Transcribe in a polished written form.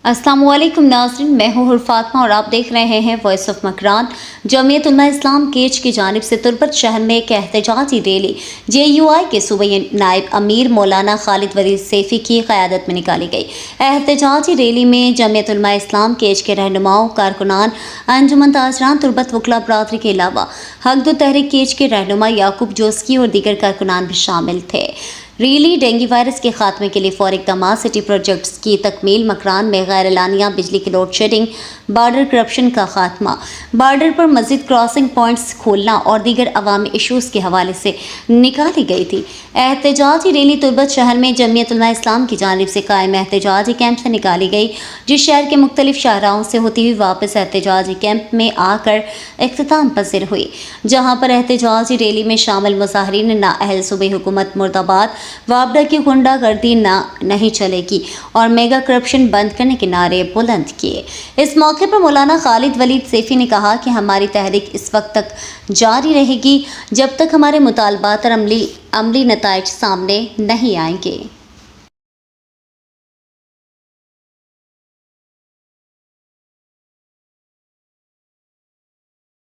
अस्सलाम वालेकुम नाज़रीन, मैं हूँ फातिमा और आप देख रहे हैं voice of Makran. Jamiat Ulama Islam cage की जानिब से तुर्बत शहर में एक एहतजाजी रैली JUI के सूबाई नायब अमीर मौलाना खालिद वलीद सैफी की क़यादत में निकाली गई। एहतजाजी रैली में जमीयत उलमा इस्लाम केज के रहनुमाओं, कारकुनान, अंजुमन ताजरान, तुर्बत वकला बरादरी के अलावा हक दो तहरीक केज के रहनुमा याकूब जोस्की और दीगर कारकुनान भी शामिल थे। रैली डेंगू वायरस के खात्मे के लिए फौरी इक़दाम, सिटी प्रोजेक्ट्स की तकमील, मकरान में गैर एलानिया बिजली की लोड शेडिंग, बॉर्डर करप्शन का खात्मा, बॉर्डर पर मज़ीद क्रॉसिंग पॉइंट्स खोलना और दीगर अवामी इशूज़ के हवाले से निकाली गई थी। एहतजाजी रैली तुर्बत शहर में जमीयत उलमा इस्लाम की जानिब से कायम एहतजाजी कैंप से निकाली गई, जिस शहर के मुख्तलिफ शाहराहों से होती हुई वापस एहतजाजी कैंप में आकर इख्तिताम पज़ीर हुई, जहाँ पर एहतजाजी रैली में शामिल मुज़ाहिरीन ने नाअहल सूबाई हुकूमत मुर्दाबाद, वापडा की गुंडागर्दी नहीं चलेगी और मेगा करप्शन बंद करने के नारे बुलंद किए। इस मौके पर मौलाना खालिद वलीद सैफी ने कहा कि हमारी तहरीक इस वक्त तक जारी रहेगी जब तक हमारे मुतालबात और अमली नताइज सामने नहीं आएंगे।